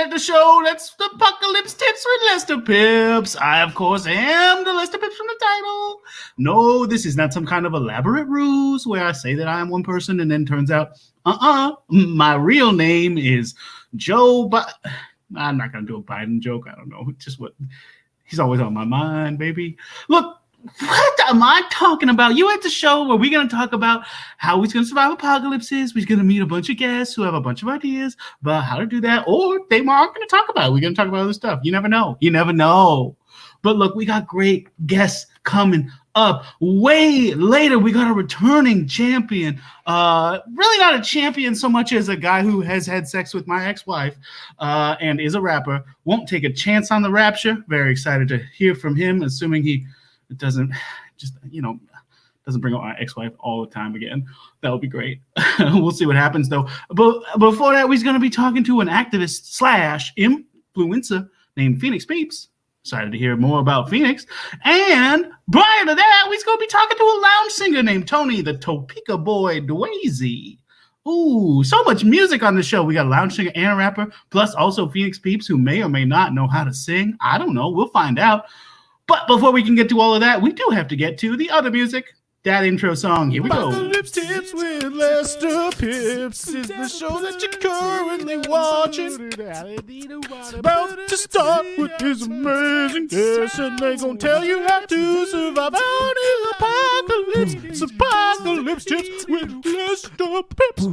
at the show. That's the Apocalypse Tips with Lester Pipps. I, of course, am the Lester Pipps from the title. No, this is not some kind of elaborate ruse where I say that I am one person and then turns out, my real name is Joe I'm not going to do a Biden joke. I don't know. Just what he's always on my mind, baby. Look, what am I talking about? You at the show where we're going to talk about how we're going to survive apocalypses. We're going to meet a bunch of guests who have a bunch of ideas about how to do that. Or they aren't going to talk about it. We're going to talk about other stuff. You never know. You never know. But look, we got great guests coming up. Way later, we got a returning champion. Really not a champion so much as a guy who has had sex with my ex-wife and is a rapper. Won't take a chance on the Rapture. Very excited to hear from him, assuming he doesn't bring up my ex-wife all the time again. That would be great. We'll see what happens, though. But before that, we're going to be talking to an activist / influencer named Peeps. Excited to hear more about Phoenix. And prior to that, we're going to be talking to a lounge singer named Tony, the Topeka boy Dwayze. Ooh, so much music on the show. We got a lounge singer and a rapper, plus also Peeps, who may or may not know how to sing. I don't know. We'll find out. But before we can get to all of that, we do have to get to the other music. That intro song. Here we go. Apocalypse Tips with Lester Pipps is the show that you're currently watching. About to start with his amazing guests, and they gonna tell you how to survive out in the apocalypse. It's Apocalypse Tips with Lester Pipps.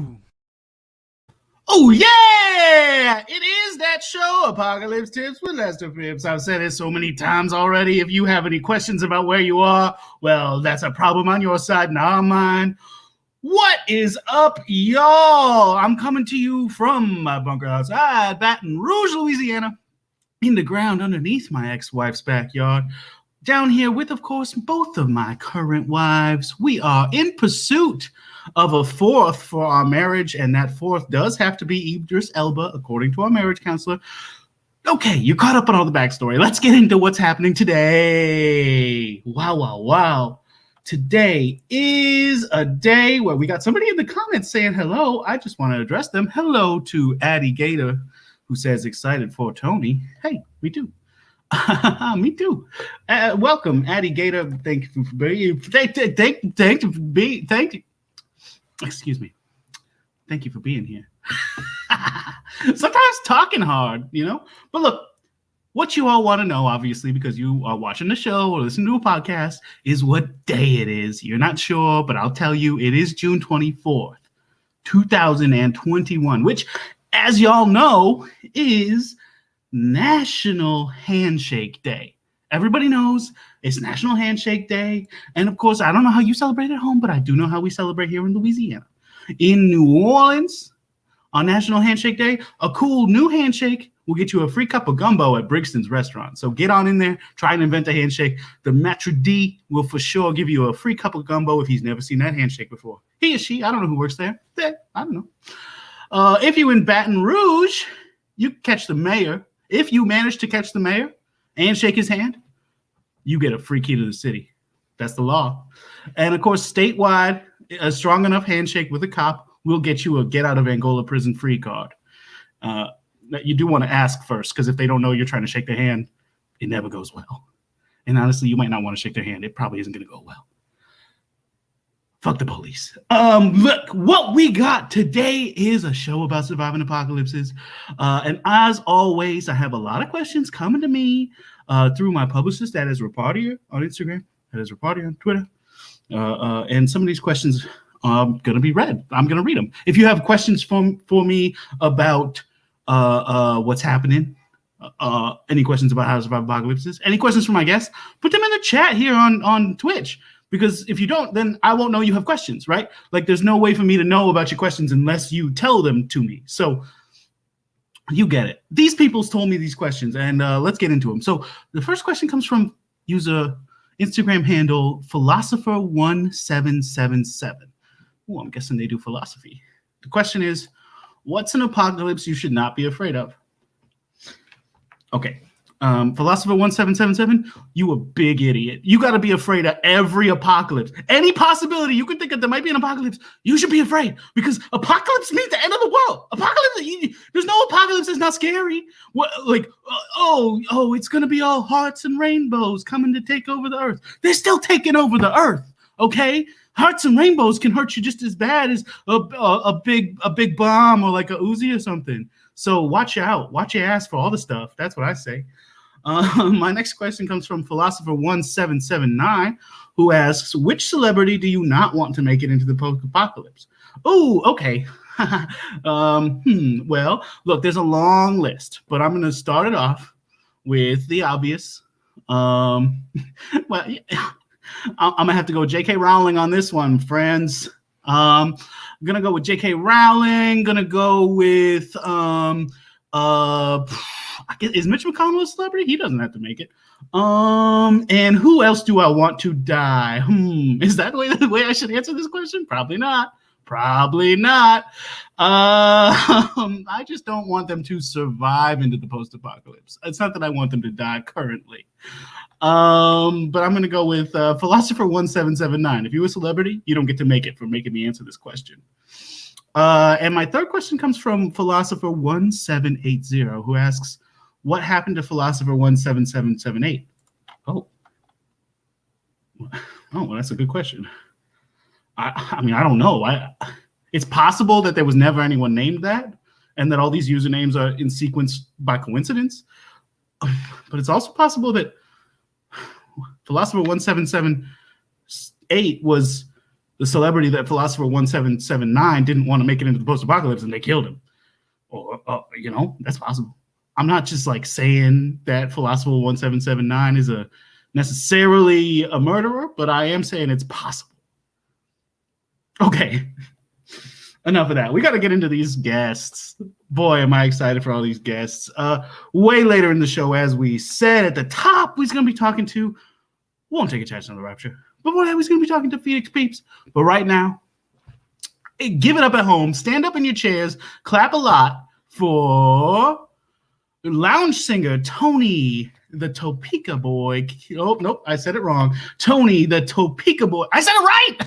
Oh, yeah! It is that show, Apocalypse Tips with Lester Pipps. I've said it so many times already. If you have any questions about where you are, well, that's a problem on your side, not on mine. What is up, y'all? I'm coming to you from my bunker outside Baton Rouge, Louisiana, in the ground underneath my ex-wife's backyard. Down here with, of course, both of my current wives. We are in pursuit of a fourth for our marriage, and that fourth does have to be Idris Elba, according to our marriage counselor. Okay, you're caught up on all the backstory. Let's get into what's happening today. Wow. Today is a day where we got somebody in the comments saying hello. I just want to address them. Hello to Addie Gator, who says excited for Tony. Hey, me too. Me too. Welcome, Addie Gator. Thank you for being. Excuse me. Thank you for being here. Sometimes talking hard, But look, what you all want to know, obviously, because you are watching the show or listening to a podcast, is what day it is. You're not sure, but I'll tell you, it is June 24th, 2021, which, as y'all know, is National Handshake Day. Everybody knows it's National Handshake Day. And of course, I don't know how you celebrate at home, but I do know how we celebrate here in Louisiana. In New Orleans, on National Handshake Day, a cool new handshake will get you a free cup of gumbo at Brixton's restaurant. So get on in there, try and invent a handshake. The Maitre D will for sure give you a free cup of gumbo if he's never seen that handshake before. He or she, I don't know who works there. I don't know. If you're in Baton Rouge, you catch the mayor. If you manage to catch the mayor and shake his hand, you get a free key to the city. That's the law. And of course, statewide, a strong enough handshake with a cop will get you a get out of Angola prison free card. You do want to ask first, because if they don't know you're trying to shake their hand, it never goes well. And honestly, you might not want to shake their hand. It probably isn't going to go well. Fuck the police. Look, what we got today is a show about surviving apocalypses. And as always, I have a lot of questions coming to me through my publicist, that is Rapture on Instagram, that is Rapture on Twitter. And some of these questions are going to be read. I'm going to read them. If you have questions for me about what's happening, any questions about how to survive apocalypses, any questions from my guests, put them in the chat here on Twitch. Because if you don't, then I won't know you have questions, right? Like, there's no way for me to know about your questions unless you tell them to me. So you get it. These people told me these questions, and let's get into them. So the first question comes from user Instagram handle philosopher1777. Oh, I'm guessing they do philosophy. The question is, what's an apocalypse you should not be afraid of? Okay. Philosopher1777, you a big idiot. You got to be afraid of every apocalypse. Any possibility you can think of there might be an apocalypse, you should be afraid, because apocalypse means the end of the world. Apocalypse, There's no apocalypse. It's not scary. What, like, it's gonna be all hearts and rainbows coming to take over the earth. They're still taking over the earth. Okay, hearts and rainbows can hurt you just as bad as a big bomb or like a Uzi or something. So watch out. Watch your ass for all the stuff. That's what I say. My next question comes from Philosopher1779, who asks, which celebrity do you not want to make it into the post-apocalypse? Oh, okay. Well, look, there's a long list, but I'm going to start it off with the obvious. Well, yeah, I'm going to have to go J.K. Rowling on this one, friends. I'm going to go with J.K. Rowling. Going to go with... is Mitch McConnell a celebrity? He doesn't have to make it. And who else do I want to die? Is that the way I should answer this question? Probably not. I just don't want them to survive into the post-apocalypse. It's not that I want them to die currently. But I'm going to go with Philosopher1779. If you're a celebrity, you don't get to make it for making me answer this question. And my third question comes from Philosopher1780, who asks, what happened to Philosopher17778? Oh, well, that's a good question. I mean, I don't know. It's possible that there was never anyone named that, and that all these usernames are in sequence by coincidence. But it's also possible that Philosopher1778 was the celebrity that Philosopher1779 didn't want to make it into the post-apocalypse, and they killed him. Or, that's possible. I'm not just like saying that Philosopher1779 is necessarily a murderer, but I am saying it's possible. Okay, enough of that. We got to get into these guests. Boy, am I excited for all these guests. Way later in the show, as we said at the top, we're going to be talking to, won't take a chance on the Rapture, but we're going to be talking to Phoenix Peeps. But right now, give it up at home. Stand up in your chairs. Clap a lot for lounge singer Tony the Topeka Boy. Oh, nope, I said it wrong. Tony the Topeka Boy. I said it right!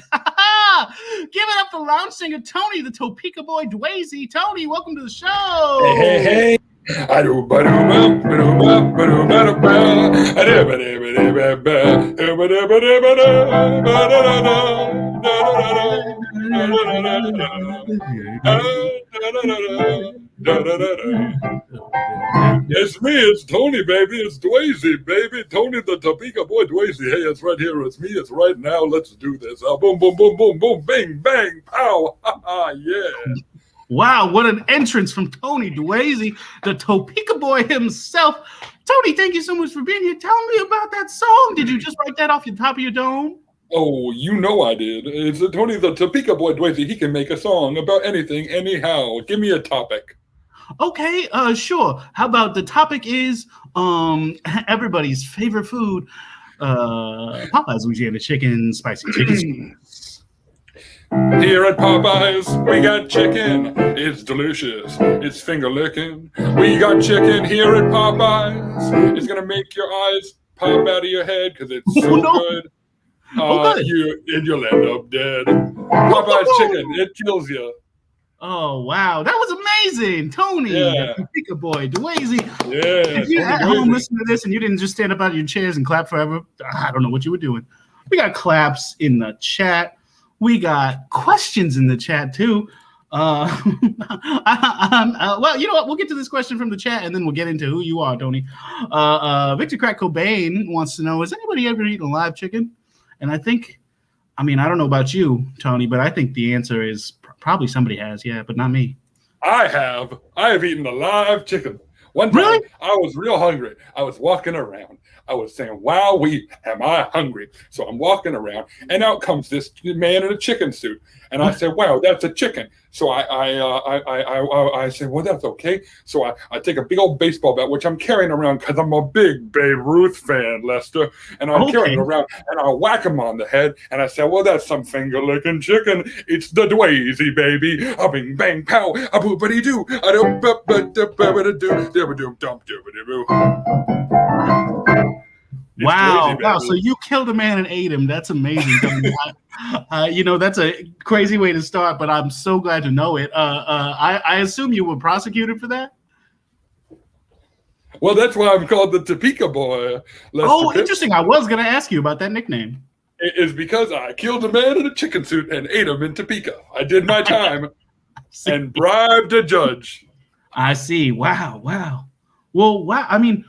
Give it up for lounge singer Tony the Topeka Boy Dwayze. Tony, welcome to the show. Hey. It's me, it's Tony, baby. It's Dwayze, baby. Tony the Topeka Boy Dwayze. Hey, it's right here. It's me. It's right now. Let's do this. Boom, boom, boom, boom, boom, bang, bang, pow. Ha, ha, yeah. Wow, what an entrance from Tony Dwayze, the Topeka Boy himself. Tony, thank you so much for being here. Tell me about that song. Did you just write that off the top of your dome? Oh, you know I did. It's Tony the Topeka Boy Dwayze. He can make a song about anything, anyhow. Give me a topic. Okay, sure. How about the topic is everybody's favorite food, Popeye's Louisiana chicken, spicy chicken. Here at Popeyes, we got chicken. It's delicious. It's finger licking. We got chicken here at Popeyes. It's gonna make your eyes pop out of your head because it's so good. You'll end up dead. Popeyes chicken, it kills you. Oh wow, that was amazing, Tony, the Topeka Boy Dwayze. Yeah. If you're at home listening to this and you didn't just stand up out of your chairs and clap forever, I don't know what you were doing. We got claps in the chat. We got questions in the chat too. Well, you know what? We'll get to this question from the chat and then we'll get into who you are, Tony. Victor Crack Cobain wants to know, has anybody ever eaten live chicken? And I don't know about you, Tony, but I think the answer is probably somebody has, yeah, but not me. I have eaten a live chicken. One time, really? I was real hungry. I was walking around. I was saying, wow, am I hungry? So I'm walking around, and out comes this man in a chicken suit. And I said, wow, that's a chicken. So I said, well, that's okay. So I take a big old baseball bat, which I'm carrying around because I'm a big Babe Ruth fan, Lester. And I'm carrying it around, and I whack him on the head. And I said, well, that's some finger-licking chicken. It's the Dwayze, baby. A bing, bang, pow, a boopity-doo. A do-ba-ba-da-ba-da-doo. Wow. crazy, Wow. man. So you killed a man and ate him. That's amazing. That's a crazy way to start, but I'm so glad to know it. I assume you were prosecuted for that? Well, that's why I'm called the Topeka boy. Oh, Pipps. interesting. I was going to ask you about that nickname. It is because I killed a man in a chicken suit and ate him in Topeka. I did my time and bribed a judge. I see. Wow. Well, wow. I mean,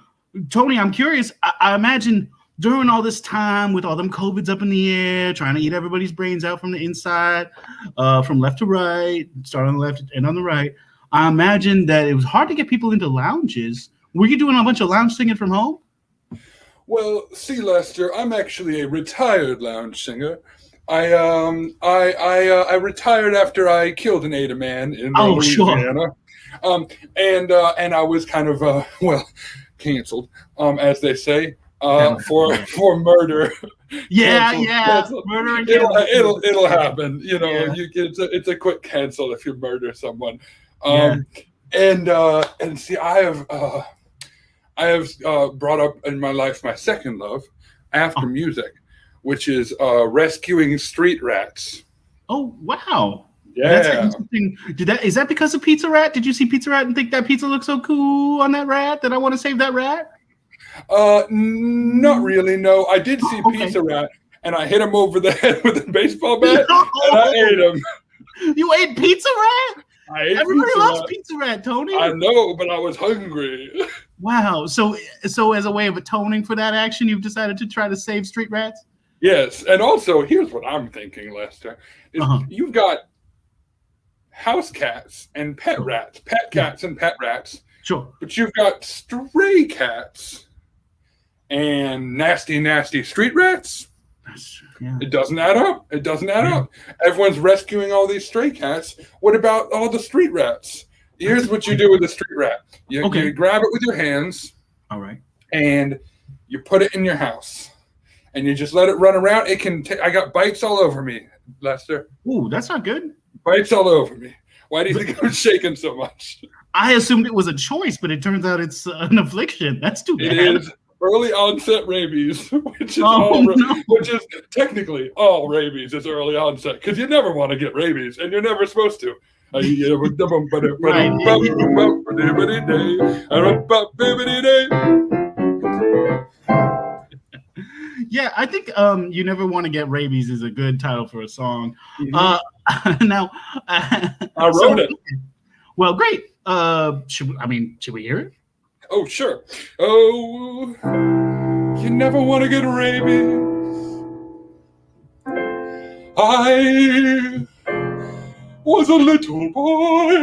Tony, I'm curious. I imagine during all this time with all them COVIDs up in the air, trying to eat everybody's brains out from the inside, from left to right, start on the left and on the right, I imagine that it was hard to get people into lounges. Were you doing a bunch of lounge singing from home? Well, see, Lester, I'm actually a retired lounge singer. I retired after I killed and ate a man in Louisiana. Sure. And I was kind of canceled, as they say, for murder. Yeah, murder and it'll happen. It's a quick cancel if you murder someone. And see, I have brought up in my life my second love after music, which is rescuing street rats. Oh, wow. Yeah. That's interesting. Is that because of Pizza Rat? Did you see Pizza Rat and think that pizza looks so cool on that rat that I want to save that rat? Not really, no. I did see Pizza Rat, and I hit him over the head with a baseball bat, and I ate him. You ate Pizza Rat? Everybody loves Pizza Rat, Tony. I know, but I was hungry. Wow. So as a way of atoning for that action, you've decided to try to save street rats? Yes. And also, here's what I'm thinking, Lester. Is you've got house cats and pet rats, pet cats and pet rats. Sure. But you've got stray cats and nasty street rats. Yeah. It doesn't add up. Everyone's rescuing all these stray cats. What about all the street rats? Here's what you do with a street rat. You grab it with your hands. All right. And you put it in your house. And you just let it run around. It can I got bites all over me, Lester. Ooh, that's not good. Bites all over me. Why do you think I'm shaking so much? I assumed it was a choice, but it turns out it's an affliction. That's too bad. It is early onset rabies, which is technically all rabies is early onset because you never want to get rabies and you're never supposed to. Yeah, I think You Never Want to Get Rabies is a good title for a song. Now, I wrote it. Well, great. Should we hear it? Oh, sure. Oh, you never want to get rabies. I was a little boy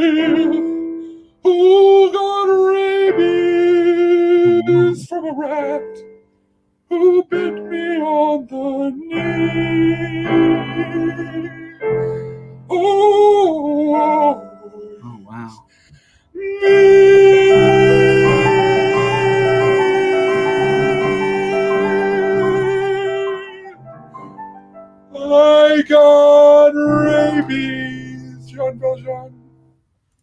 who got rabies from a rat who bit me on the knee. Oh, wow. I got rabies, Jean Valjean.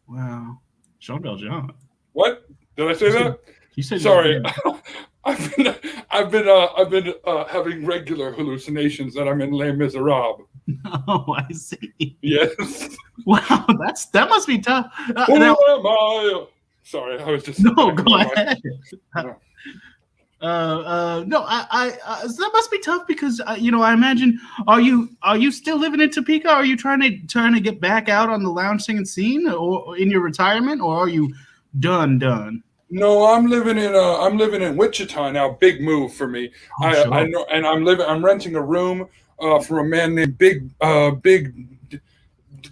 Wow, Jean Valjean. What did I say that? You said sorry. I've been having regular hallucinations that I'm in Les Miserables. Oh, I see. Yes. Wow, that must be tough. Who am I? Sorry, I was just. No, go ahead. No, that must be tough because I imagine. Are you still living in Topeka? Are you trying to get back out on the lounge singing scene, or in your retirement, or are you done? No, I'm living in Wichita now. Big move for me. Sure. I know, and I'm renting a room from a man named Big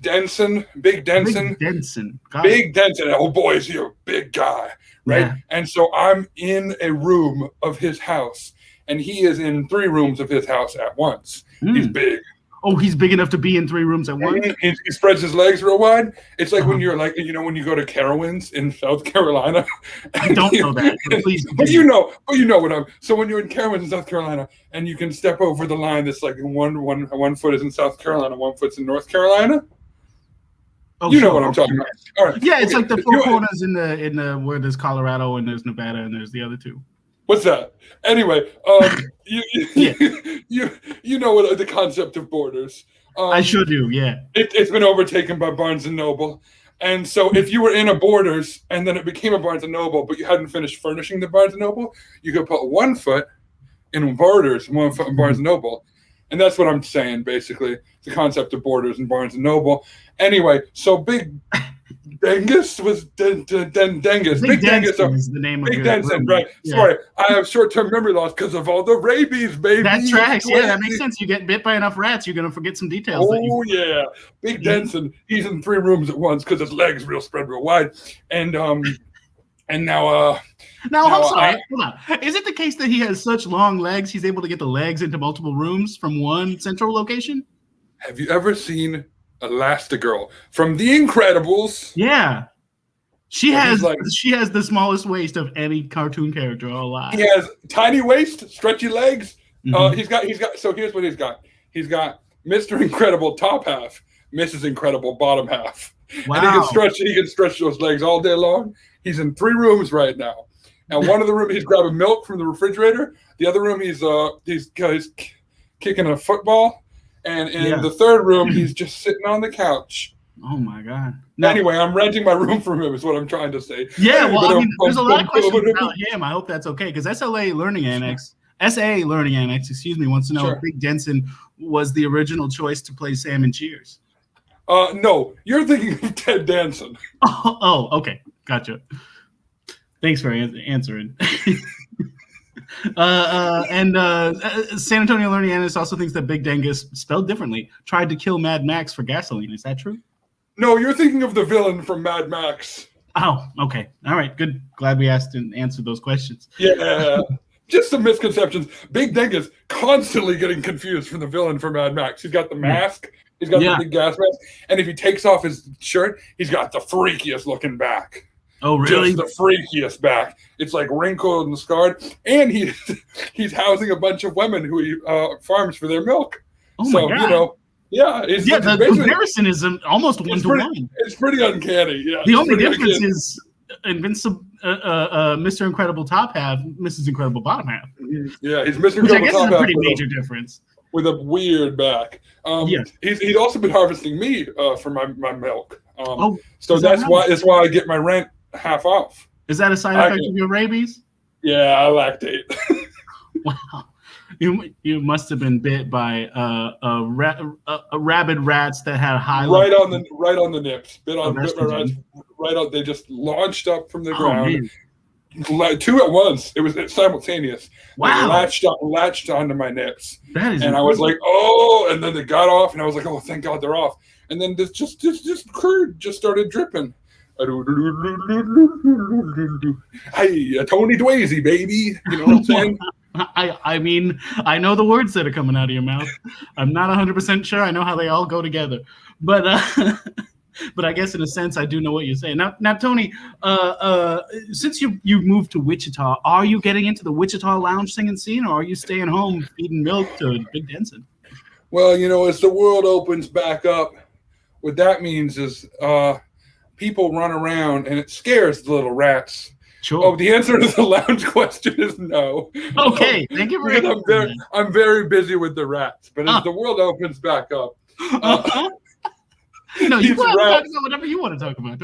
Denson. Big Denson. Oh boy, is he a big guy, right? Yeah. And so I'm in a room of his house, and he is in 3 rooms of his house at once. He's big. Oh, he's big enough to be in 3 rooms at once? He spreads his legs real wide. It's like when you're like, when you go to Carowinds in South Carolina. I don't know that, but please. But you know what I'm. So when you're in Carowinds in South Carolina and you can step over the line that's like one foot is in South Carolina, 1 foot's in North Carolina. Oh, you know what I'm talking about. All right. Yeah, it's like the 4 corners in the where there's Colorado and there's Nevada and there's the other 2. What's that? Anyway, you Yeah. you know what the concept of Borders. I sure do. Yeah. It's been overtaken by Barnes and Noble. And so if you were in a Borders and then it became a Barnes and Noble, but you hadn't finished furnishing the Barnes and Noble, you could put 1 foot in Borders, 1 foot in Barnes and Noble. And that's what I'm saying, basically. The concept of Borders and Barnes and Noble. Anyway, so Big Dengus was Dengus. Big Denson is the name of Big your Denson, room. right. Yeah. Sorry, I have short-term memory loss because of all the rabies, baby. That tracks. Yeah, that makes sense. You get bit by enough rats, you're gonna forget some details. Oh yeah, Big Denson. He's in 3 rooms at once because his legs spread real wide, and now I'm sorry. Hold on. Is it the case that he has such long legs, he's able to get the legs into multiple rooms from one central location? Have you ever seen Elastigirl from The Incredibles? Yeah. She has like- she has the smallest waist of any cartoon character alive. He has tiny waist, stretchy legs. Mhm. He's got. So here's what he's got. He's got Mr. Incredible top half, Mrs. Incredible bottom half, Wow. and he can stretch those legs all day long. He's in 3 rooms right now. And one of the rooms he's grabbing milk from the refrigerator. The other room he's kicking a football, and in the 3rd room he's just sitting on the couch. Oh my God. Anyway, I'm renting my room from him is what I'm trying to say. Yeah, well, I mean, there's a lot of questions about him. I hope that's okay, because SA Learning Annex, excuse me, wants to know if Big Denson was the original choice to play Sam in Cheers. No, you're thinking of Ted Danson. Oh, okay. Gotcha. Thanks for answering. San Antonio Learning Annex also thinks that Big Dengus, spelled differently, tried to kill Mad Max for gasoline. Is that true? No, you're thinking of the villain from Mad Max. Oh, okay. All right, good. Glad we asked and answered those questions. Yeah, just some misconceptions. Big Dengus constantly getting confused from the villain from Mad Max. He's got the mask. He's got the big gas mask. And if he takes off his shirt, he's got the freakiest looking back. Oh, really? Just the freakiest back. It's like wrinkled and scarred. And he's housing a bunch of women who he farms for their milk. Oh, my God. The comparison is almost 1-to-1. It's pretty uncanny. Yeah, the only difference is Mr. Incredible top half, Mrs. Incredible bottom half. Yeah, he's Mr. Incredible Which I guess top is a half pretty major difference. With a weird back. He's also been harvesting me for my milk. So that's why I get my rent half off. Is that a side effect of your rabies? Yeah, I lactate. Wow. You must have been bit by rabid rats that had high right on the nips. Bit my rats right on. They just launched up from the ground. Man. 2 at once. It was simultaneous. Wow! They latched onto my nips. That is. And I was like, oh! And then they got off, and I was like, oh, thank God they're off. And then this curd just started dripping. Hey, Tony Dwayze, baby. You know what I'm saying? I mean, I know the words that are coming out of your mouth. I'm not 100% sure. I know how they all go together, but I guess in a sense I do know what you're saying. Now, Tony, since you moved to Wichita, are you getting into the Wichita lounge singing scene, or are you staying home feeding milk to Big Denson? Well, as the world opens back up, what that means is people run around, and it scares the little rats. Sure. Oh, the answer to the lounge question is no. Okay, thank you very much. I'm very busy with the rats, but as the world opens back up, no, you want to talk about whatever you want to talk about.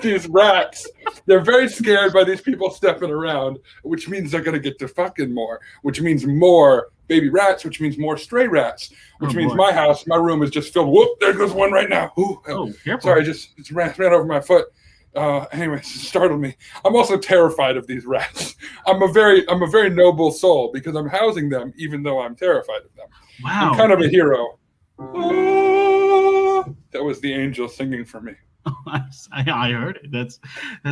These rats, they're very scared by these people stepping around, which means they're going to get to fucking more, which means more baby rats, which means more stray rats, which means my room is just filled. Whoop, there goes one right now. Ooh, careful. Sorry, it ran over my foot. Anyway, it startled me. I'm also terrified of these rats. I'm a very noble soul because I'm housing them, even though I'm terrified of them. Wow. I'm kind of a hero. That was the angel singing for me. I heard it. That's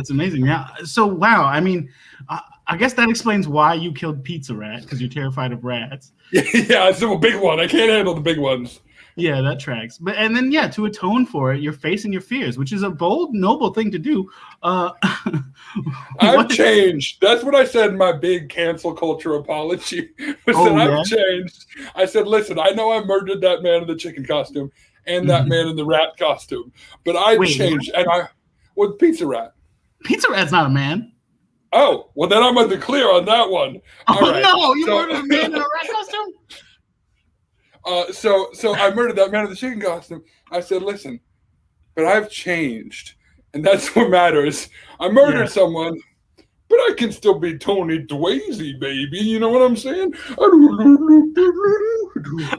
amazing. Yeah. So wow. I mean, I guess that explains why you killed Pizza Rat, because you're terrified of rats. Yeah, it's a big one. I can't handle the big ones. Yeah, that tracks. And then to atone for it, you're facing your fears, which is a bold, noble thing to do. I've changed. That's what I said in my big cancel culture apology. I've changed. I said, listen, I know I murdered that man in the chicken costume and that man in the rat costume, but I changed. What? And Pizza Rat. Pizza Rat's not a man. Oh, well, then I'm the clear on that one. Oh, All right. no, you murdered a man in a rat costume? So I murdered that man in the chicken costume. I said, listen, but I've changed, and that's what matters. I murdered someone, but I can still be Tony Dwayze, baby. You know what I'm saying?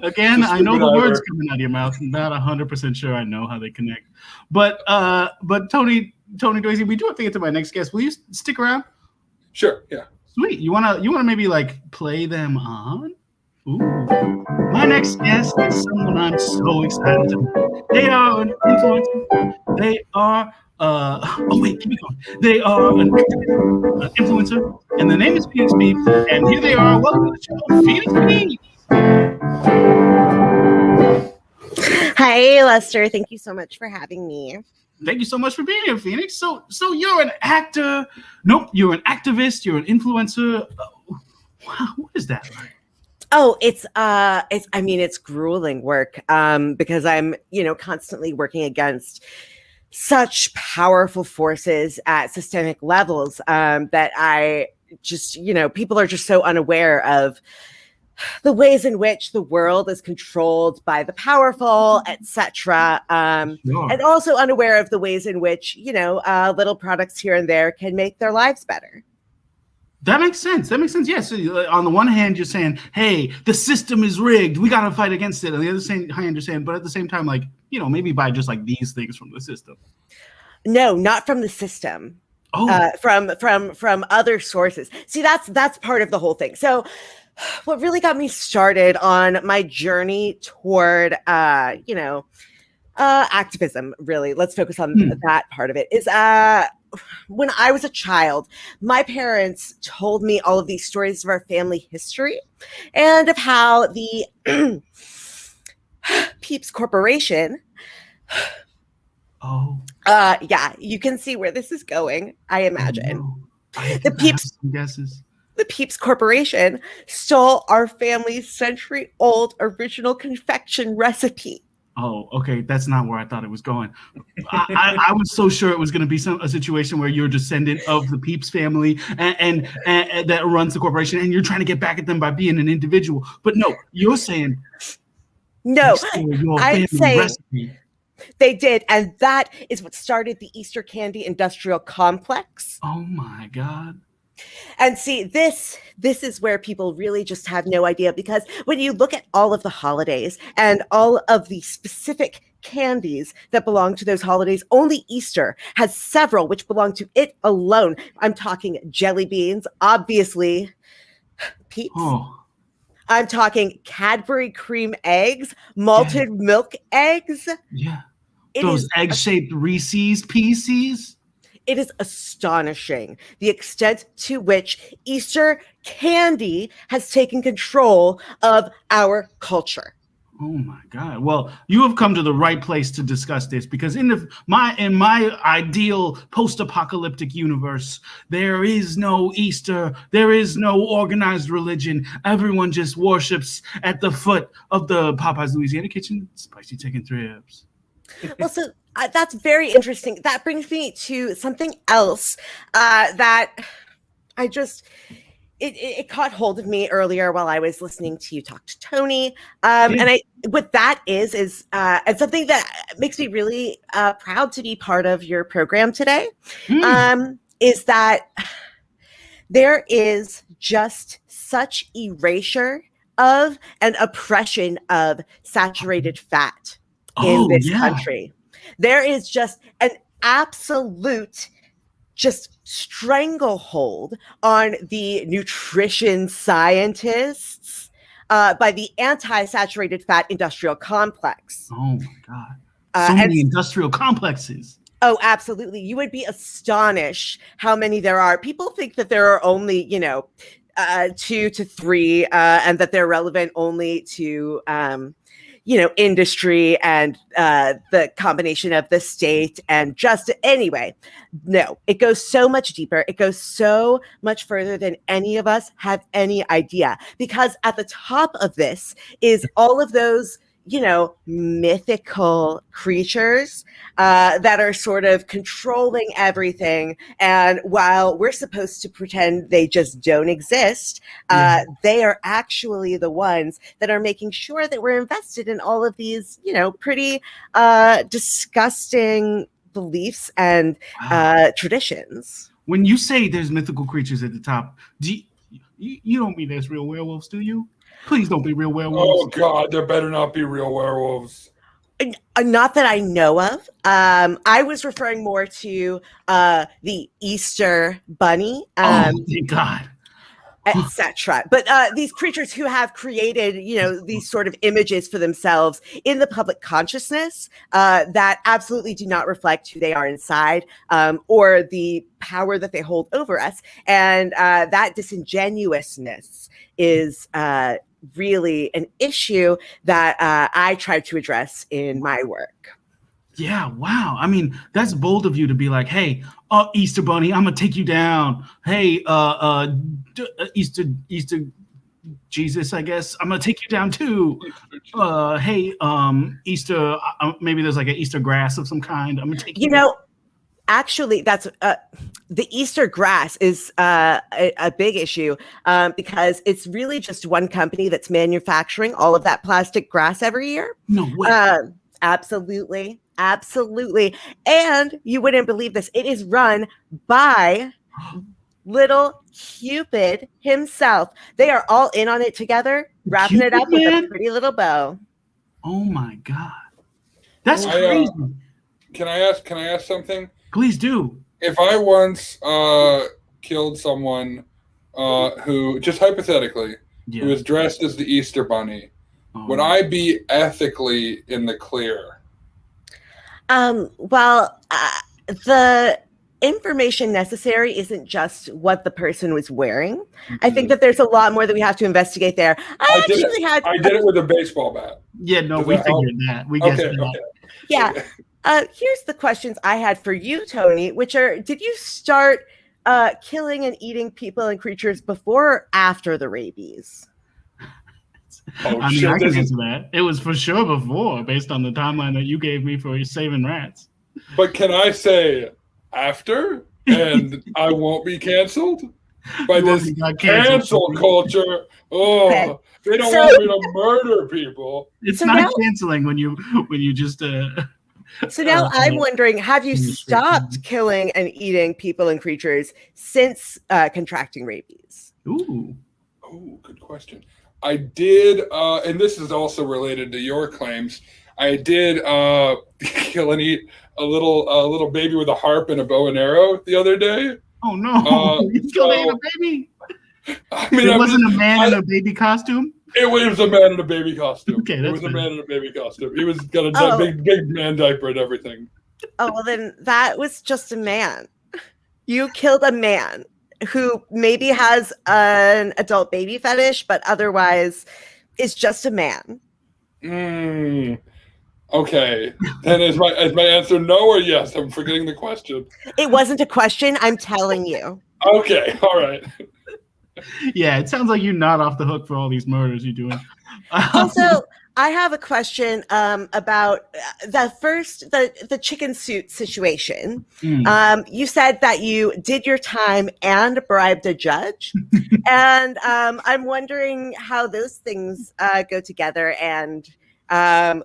Again, I know the words coming out of your mouth. Not 100% sure I know how they connect. But Tony Dwayze, we do have to get to my next guest. Will you stick around? Sure. Yeah. Sweet. You wanna maybe like play them on? Ooh. My next guest is someone I'm so excited to meet. They are an influencer. They are keep me going. They are an influencer, and the name is Phoenix Peeps. And here they are. Welcome to the show, Phoenix Peeps. Hi, Lester. Thank you so much for having me. Thank you so much for being here, Phoenix. So you're an actor. Nope, you're an activist. You're an influencer. Wow, what is that like? Oh, it's grueling work because I'm, constantly working against such powerful forces at systemic levels that I just, people are just so unaware of the ways in which the world is controlled by the powerful, etc. And also unaware of the ways in which, little products here and there can make their lives better. That makes sense. Yes. So on the one hand, you're saying, hey, the system is rigged. We got to fight against it. On the other hand, you're saying, but at the same time, like, maybe buy just like these things from the system. No, not from the system. Oh. From other sources. See, that's part of the whole thing. So what really got me started on my journey toward, activism, really, let's focus on that part of it, is when I was a child, my parents told me all of these stories of our family history and of how the Peeps Corporation. Oh. You can see where this is going, I imagine. The Peeps guesses. The Peeps Corporation stole our family's century-old original confection recipe. Oh, okay. That's not where I thought it was going. I was so sure it was going to be a situation where you're a descendant of the Peeps family and that runs the corporation, and you're trying to get back at them by being an individual. But no, you're saying no. I'm saying recipe. They did, and that is what started the Easter candy industrial complex. Oh my God. And see, this is where people really just have no idea, because when you look at all of the holidays and all of the specific candies that belong to those holidays, only Easter has several which belong to it alone. I'm talking jelly beans, obviously, Peeps. Oh. I'm talking Cadbury cream eggs, malted milk eggs. Yeah. Those egg-shaped Reese's Pieces. It is astonishing the extent to which Easter candy has taken control of our culture. Oh my God. Well, you have come to the right place to discuss this, because in my ideal post-apocalyptic universe, there is no Easter, there is no organized religion. Everyone just worships at the foot of the Popeyes Louisiana Kitchen spicy chicken strips. Well, so that's very interesting. That brings me to something else that I just it caught hold of me earlier while I was listening to you talk to Tony. And what that is and something that makes me really proud to be part of your program today is that there is just such erasure of and oppression of saturated fat in this country. There is just an absolute just stranglehold on the nutrition scientists by the anti-saturated fat industrial complex. Oh my God. So many industrial complexes. Oh, absolutely. You would be astonished how many there are. People think that there are only, 2 to 3 and that they're relevant only to industry and the combination of the state and just anyway. No, it goes so much deeper. It goes so much further than any of us have any idea, because at the top of this is all of those, mythical creatures that are sort of controlling everything. And while we're supposed to pretend they just don't exist, they are actually the ones that are making sure that we're invested in all of these, pretty disgusting beliefs and traditions. When you say there's mythical creatures at the top, you don't mean there's real werewolves, do you? Please don't be real werewolves. Oh God, there better not be real werewolves. Not that I know of. I was referring more to the Easter bunny. Thank God. Etc. But these creatures who have created, these sort of images for themselves in the public consciousness that absolutely do not reflect who they are inside or the power that they hold over us. And that disingenuousness is really an issue that I try to address in my work. Yeah, wow. I mean, that's bold of you to be like, hey, Easter Bunny, I'm gonna take you down. Hey, Easter Jesus, I guess I'm gonna take you down too. Hey, Easter, maybe there's like an Easter grass of some kind. I'm gonna take you down. Actually, that's the Easter grass is a big issue because it's really just one company that's manufacturing all of that plastic grass every year. No way. Absolutely. And you wouldn't believe this. It is run by little Cupid himself. They are all in on it together, wrapping it up with a pretty little bow. Oh my God. That's crazy. Can I ask something? Please do. If I once killed someone who, just hypothetically, who was dressed as the Easter Bunny, would I be ethically in the clear? Well, the information necessary isn't just what the person was wearing. Mm-hmm. I think that there's a lot more that we have to investigate there. I did it with a baseball bat. Yeah, no, we figured that. We guessed that. Okay. Yeah. Here's the questions I had for you, Tony, which are, did you start killing and eating people and creatures before or after the rabies? I can answer that. It was for sure before, based on the timeline that you gave me for saving rats. But can I say after, and I won't be canceled by this cancel culture? Oh, okay. They don't want me to murder people. It's not canceling when you just. So now I'm wondering, have you stopped killing and eating people and creatures since contracting rabies? Ooh, good question. I did, and this is also related to your claims. I did kill and eat a little baby with a harp and a bow and arrow the other day. Oh no! You killed a baby. I mean, it wasn't a man in a baby costume. It was a man in a baby costume. Okay, it was a man in a baby costume. He was got a big man diaper and everything. Oh well, then that was just a man. You killed a man who maybe has an adult baby fetish, but otherwise is just a man. Okay. Then is my answer no or yes? I'm forgetting the question. It wasn't a question. I'm telling you. Okay. All right. Yeah, it sounds like you're not off the hook for all these murders you're doing. Also, I have a question about the chicken suit situation. You said that you did your time and bribed a judge. And I'm wondering how those things go together and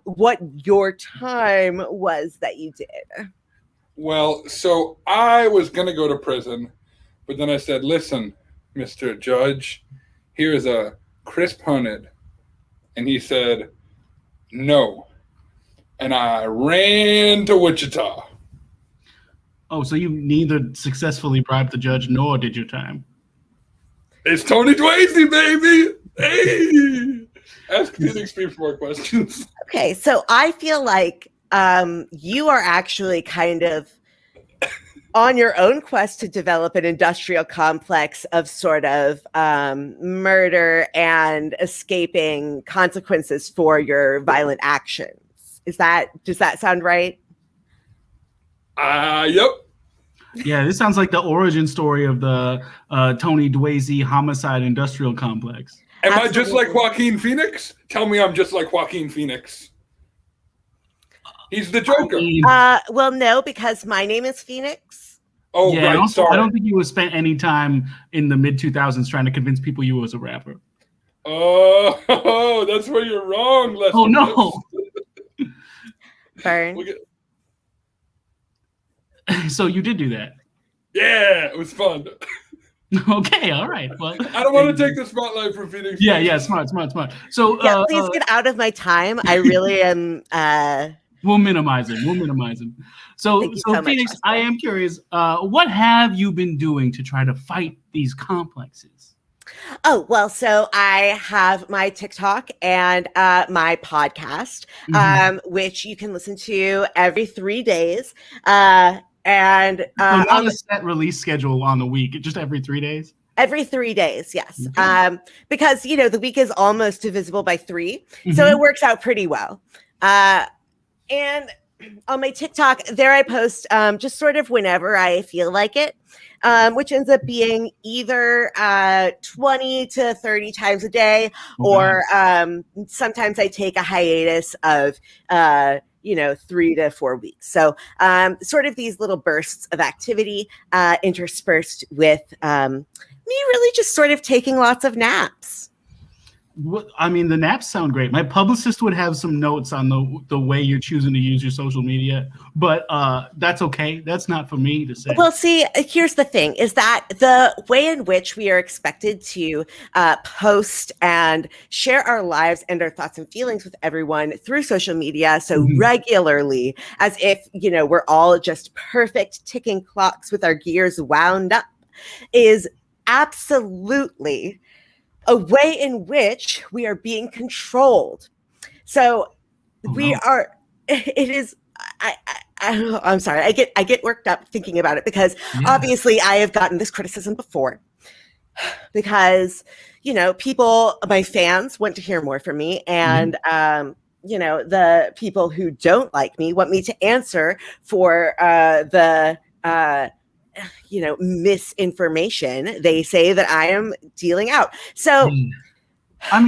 what your time was that you did. Well, so I was going to go to prison, but then I said, listen, Mr. Judge, here's a crisp $100. And he said, no. And I ran to Wichita. Oh, so you neither successfully bribed the judge nor did your time. It's Tony Dwayze, baby. Hey. Ask Phoenix Peeps more questions. Okay, so I feel like you are actually kind of on your own quest to develop an industrial complex of sort of murder and escaping consequences for your violent actions. Does that sound right? Yep. Yeah, this sounds like the origin story of the Tony Dwayze homicide industrial complex. Am I just like Absolutely. Joaquin Phoenix? Tell me I'm just like Joaquin Phoenix. He's the Joker. Well, no, because my name is Phoenix. Oh, yeah, right. also, Sorry. I don't think you would spend any time in the mid 2000s trying to convince people you was a rapper. Oh, that's where you're wrong, Lester. Oh no! Burn. So you did do that. Yeah, it was fun. Okay, all right. Well, I don't want to take the spotlight from Phoenix. Yeah, smart. So Yeah, please get out of my time. I really am. We'll minimize him. So Thank you so much, Phoenix, Lester. I am curious. What have you been doing to try to fight these complexes? Oh, well, so I have my TikTok and my podcast, which you can listen to every 3 days. So not On a set release schedule on the week, just every 3 days? every 3 days, yes. Okay. Because, the week is almost divisible by 3. So Mhm. it works out pretty well. And on my TikTok, there I post just sort of whenever I feel like it, which ends up being either 20 to 30 times a day, or sometimes I take a hiatus of 3 to 4 weeks. So sort of these little bursts of activity interspersed with me really just sort of taking lots of naps. The naps sound great. My publicist would have some notes on the way you're choosing to use your social media, but that's okay. That's not for me to say. Well, see, here's the thing, is that the way in which we are expected to post and share our lives and our thoughts and feelings with everyone through social media so regularly, as if, we're all just perfect ticking clocks with our gears wound up, is absolutely a way in which we are being controlled. So it is, I'm sorry, I get worked up thinking about it because obviously I have gotten this criticism before because, people, my fans want to hear more from me, and the people who don't like me want me to answer for the misinformation they say that I am dealing out. So,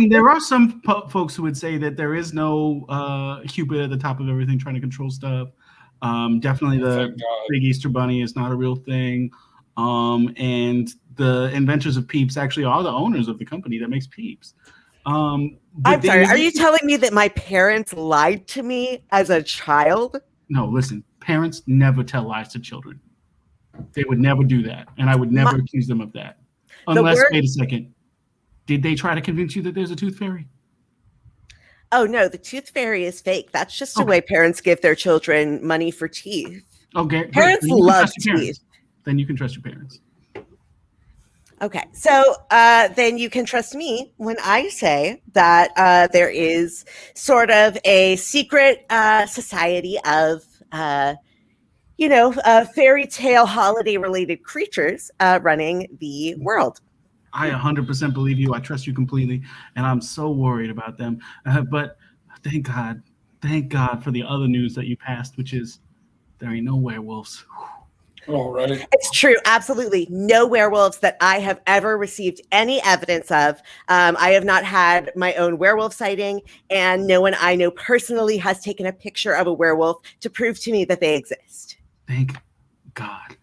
there are some folks who would say that there is no Cupid at the top of everything trying to control stuff. Definitely the big Easter Bunny is not a real thing. And the inventors of Peeps actually are the owners of the company that makes Peeps. I'm sorry, are you telling me that my parents lied to me as a child? No, listen, parents never tell lies to children. They would never do that, and I would never accuse them of that. Unless, wait a second, did they try to convince you that there's a tooth fairy? Oh no, the tooth fairy is fake. That's just a way parents give their children money for teeth. Okay, parents love teeth. Then you can trust your parents. Okay, so then you can trust me when I say that there is sort of a secret society of fairy tale holiday related creatures running the world. I 100% believe you. I trust you completely. And I'm so worried about them. But thank God for the other news that you passed, which is there ain't no werewolves. All right. It's true. Absolutely. No werewolves that I have ever received any evidence of. I have not had my own werewolf sighting, and no one I know personally has taken a picture of a werewolf to prove to me that they exist. Thank God.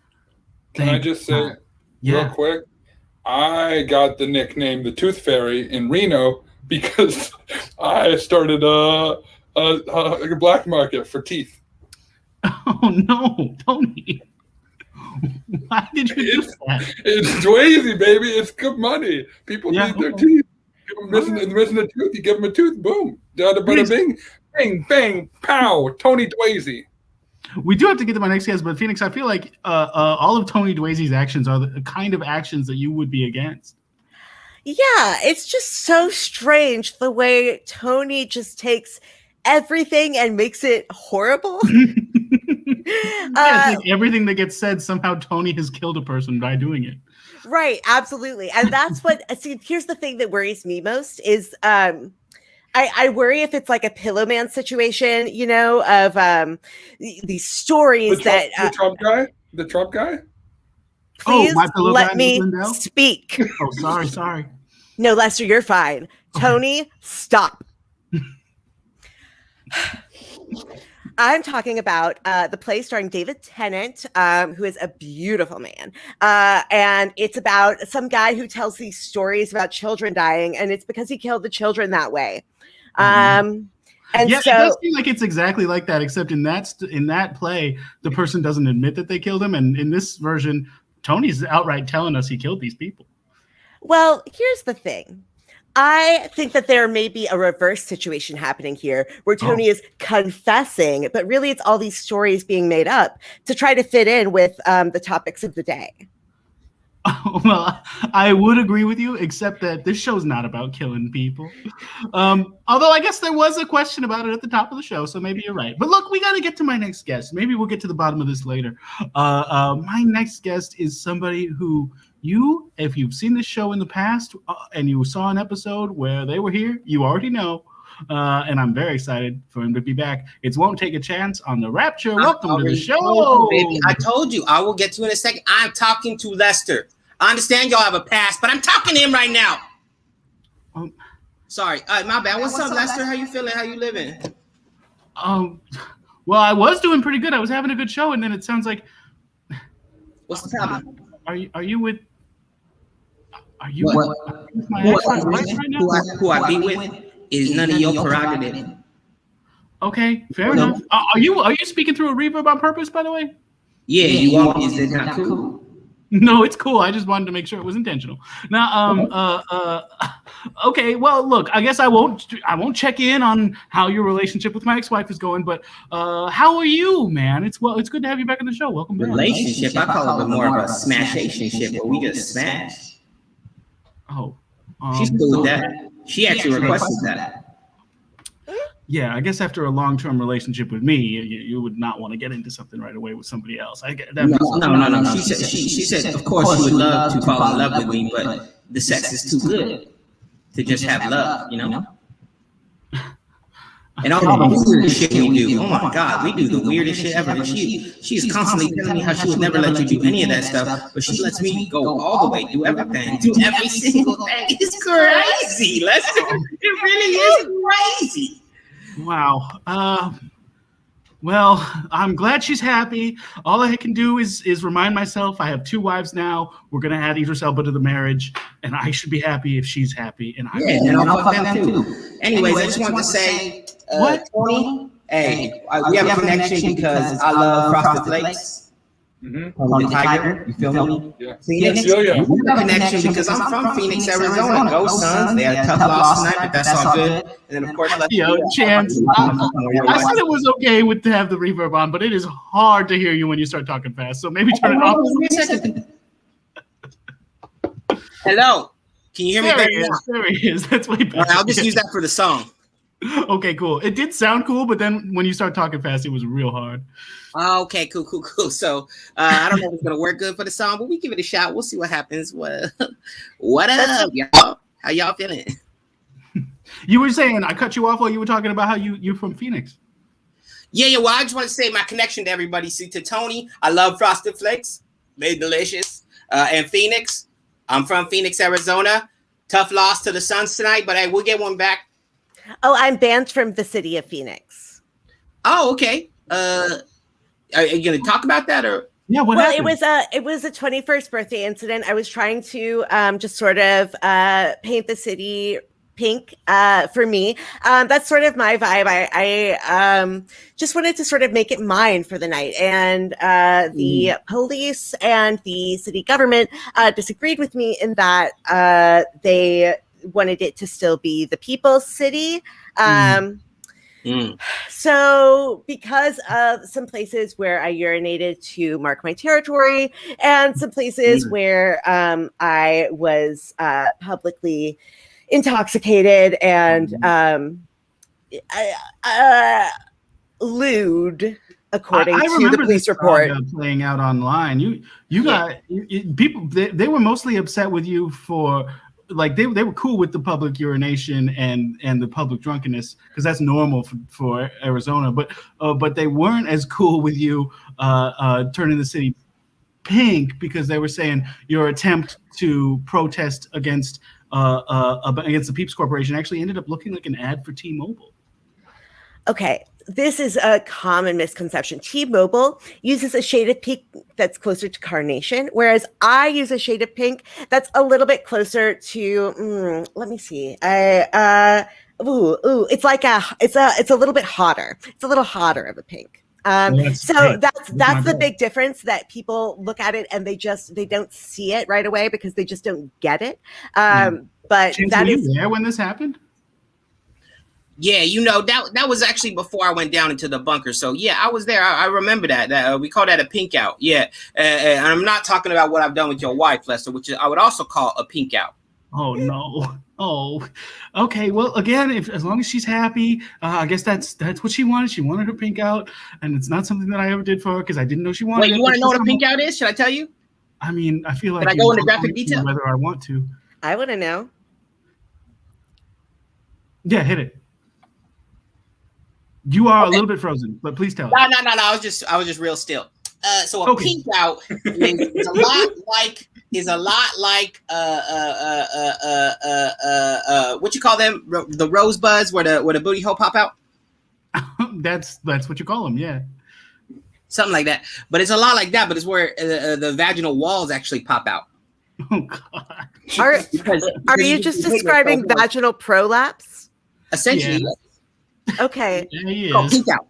Can I just say real quick? I got the nickname the Tooth Fairy in Reno because I started a black market for teeth. Oh no, Tony. Why did you do that? It's Dwayze, baby. It's good money. People need their teeth. People missing a tooth. You give them a tooth, boom. Bada bing, bing, bang, pow. Tony Dwayze. We do have to get to my next guest, but Phoenix, I feel like all of Tony Dwayze's actions are the kind of actions that you would be against. Yeah, it's just so strange the way Tony just takes everything and makes it horrible. It's like everything that gets said, somehow Tony has killed a person by doing it. Right, absolutely. And that's what, see, here's the thing that worries me most is I worry if it's like a Pillow Man situation, of these stories the Trump guy? Please My pillow let guy, me speak. Oh, sorry. No, Lester, you're fine. Okay. Tony, stop. I'm talking about the play starring David Tennant, who is a beautiful man. And it's about some guy who tells these stories about children dying, and it's because he killed the children that way. And yeah, so it does seem like it's exactly like that, except in that play, the person doesn't admit that they killed him, and in this version, Tony's outright telling us he killed these people. Well, here's the thing. I think that there may be a reverse situation happening here where Tony is confessing, but really it's all these stories being made up to try to fit in with the topics of the day. Well, I would agree with you, except that this show's not about killing people. Although I guess there was a question about it at the top of the show, so maybe you're right. But look, we got to get to my next guest. Maybe we'll get to the bottom of this later. My next guest is somebody who if you've seen this show in the past and you saw an episode where they were here, you already know. And I'm very excited for him to be back. It's Won't Take a Chance on the Rapture. Welcome to the show. Baby. I told you. I will get to it in a second. I'm talking to Lester. I understand y'all have a past, but I'm talking to him right now. Sorry. My bad. What's up, Lester? How you feeling? How you living? Well, I was doing pretty good. I was having a good show, and then it sounds like. What's the problem? Are you with my ex-wife right now? Who I be with is none of your prerogative. Okay, fair enough. Are you speaking through a reverb on purpose, by the way? Yeah, you want? Is it not cool? No, it's cool. I just wanted to make sure it was intentional. Now, okay. Well, look, I guess I won't check in on how your relationship with my ex-wife is going, but how are you, man? It's good to have you back on the show. Welcome back. Relationship? I call it more of a smashationship where we just smash. Oh, she's cool with that. She actually requested that. Yeah, I guess after a long-term relationship with me, you would not want to get into something right away with somebody else. I get that. No. She said, of course, she would love to fall in love with me, but the sex is too good to just have love, you know? And all the weird shit we do. Oh my God, we do the weirdest shit ever. And she's constantly telling me how she would never let you do any of that stuff, but she lets me go all the way, do everything, do every single thing. It's crazy, Lester. It really is crazy. Wow. Well, I'm glad she's happy. All I can do is remind myself I have 2 wives now. We're gonna add Idris Elba to the marriage, and I should be happy if she's happy. And I'll fuck them too. Anyways, I just wanted to say, Tony, hey, we have a connection because I love Frosted Flakes. The Tiger, you feel me? Yeah. Phoenix, Yeah. we have a connection because I'm from Phoenix, Arizona. Go Suns! They had a tough loss tonight, but that's all good. And then of course, Chance. I said it was okay to have the reverb on, but it is hard to hear you when you start talking fast. So maybe turn it off. Hello, can you hear me? There he is. That's way better. I'll just use that for the song. Okay, cool. It did sound cool, but then when you start talking fast, it was real hard. Okay, cool. So I don't know if it's gonna work good for the song, but we give it a shot. We'll see what happens. What up, y'all? How y'all feeling? You were saying I cut you off while you were talking about how you're from Phoenix. Yeah. Well, I just want to say my connection to everybody. See, to Tony, I love Frosted Flakes. They're delicious. And Phoenix, I'm from Phoenix, Arizona. Tough loss to the Suns tonight, but hey, we'll get one back. Oh, I'm banned from the city of Phoenix. Oh, okay. Are you going to talk about that or? Yeah, what happened? It was a 21st birthday incident. I was trying to just sort of paint the city pink for me. That's sort of my vibe. I just wanted to sort of make it mine for the night. And the police and the city government disagreed with me in that they wanted it to still be the people's city. So because of some places where I urinated to mark my territory and some places where I was publicly intoxicated and lewd, according to the police report. Playing out online. You got people. They were mostly upset with you for. Like they were cool with the public urination and the public drunkenness because that's normal for Arizona, but they weren't as cool with you turning the city pink because they were saying your attempt to protest against against the Peeps Corporation actually ended up looking like an ad for T-Mobile. Okay, this is a common misconception. T-Mobile uses a shade of pink that's closer to carnation, whereas I use a shade of pink that's a little bit closer to. Let me see. It's like it's a little bit hotter. It's a little hotter of a pink. That's the big difference, that people look at it and they don't see it right away because they just don't get it. But Chance, that were is you there when this happened? Yeah, that was actually before I went down into the bunker. So yeah, I was there. I remember that. We call that a pink out. Yeah, and I'm not talking about what I've done with your wife, Lester, which I would also call a pink out. Oh no. Oh, okay. Well, again, as long as she's happy, I guess that's what she wanted. She wanted her pink out, and it's not something that I ever did for her because I didn't know she wanted. Wait, you want to know what a pink out is? Should I tell you? I mean, I feel like. Can I go into graphic detail? Whether I want to. I want to know. Yeah, hit it. You are a little bit frozen, but please tell. No. I was just real still. So a pink out is a lot like what you call them, the rosebuds where the booty hole pop out. That's what you call them, yeah. Something like that, but it's a lot like that. But it's where the vaginal walls actually pop out. Oh God! Are you just describing vaginal prolapse? Essentially. Yeah. Okay. Yeah, he Oh, is. pink out.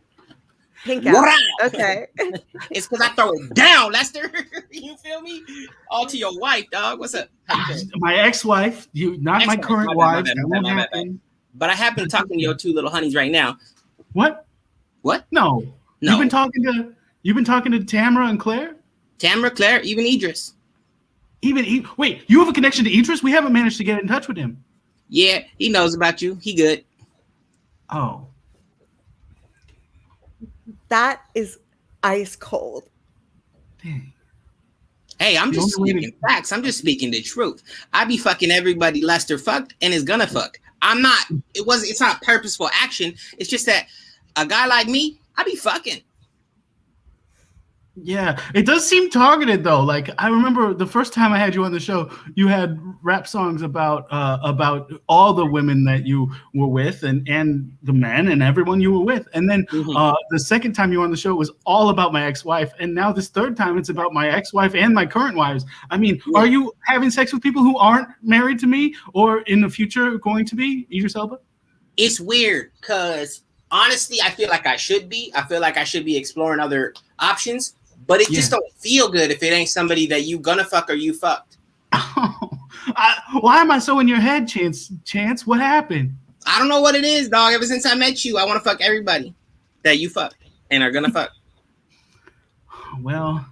Pink out. Okay. It's because I throw it down, Lester. You feel me? All to your wife, dog. What's up? My ex-wife, not my current wife. My bad. But I happen to talk to your two little honeys right now. What? No. You've been talking to Tamara and Claire? Tamara, Claire, even Idris. Wait, you have a connection to Idris? We haven't managed to get in touch with him. Yeah, he knows about you. He good. Oh. That is ice cold. Dang. Hey, I'm just speaking facts. I'm just speaking the truth. I be fucking everybody Lester fucked and is gonna fuck. I'm not. It's not purposeful action. It's just that a guy like me, I be fucking. Yeah, it does seem targeted though. Like I remember the first time I had you on the show, you had rap songs about all the women that you were with and the men and everyone you were with. And then the second time you were on the show, it was all about my ex-wife. And now this third time, it's about my ex-wife and my current wives. I mean, Are you having sex with people who aren't married to me or in the future going to be? Idris Elba? It's weird because honestly, I feel like I should be. I feel like I should be exploring other options. But it just don't feel good if it ain't somebody that you gonna fuck or you fucked. Why am I so in your head, Chance? What happened? I don't know what it is, dog. Ever since I met you, I want to fuck everybody that you fuck and are gonna fuck. Well,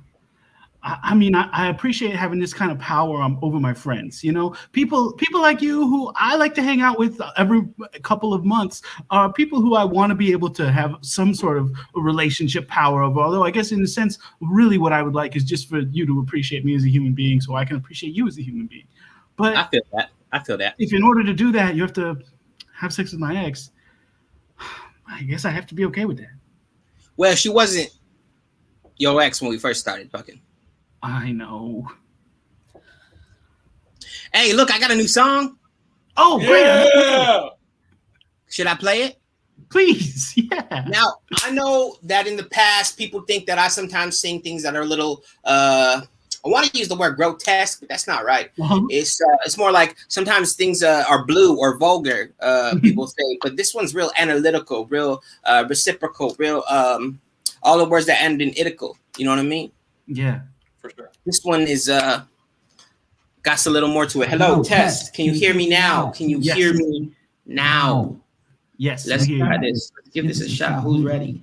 I mean, I appreciate having this kind of power over my friends. You know, people like you who I like to hang out with every couple of months are people who I want to be able to have some sort of relationship power over. Although I guess in a sense, really what I would like is just for you to appreciate me as a human being so I can appreciate you as a human being. But I feel that. If in order to do that, you have to have sex with my ex, I guess I have to be okay with that. Well, she wasn't your ex when we first started fucking. I know. Hey, look, I got a new song. Oh, great. Yeah. Should I play it? Please, yeah. Now, I know that in the past, people think that I sometimes sing things that are a little, I want to use the word grotesque, but that's not right. Uh-huh. It's more like sometimes things are blue or vulgar, people say, but this one's real analytical, real reciprocal, real, all the words that end in itical. You know what I mean? Yeah. For sure. This one is got a little more to it. Hello, test. Can you hear me now? Can you hear me now? Yes. Let's try this. Let's give this a shot. Who's ready?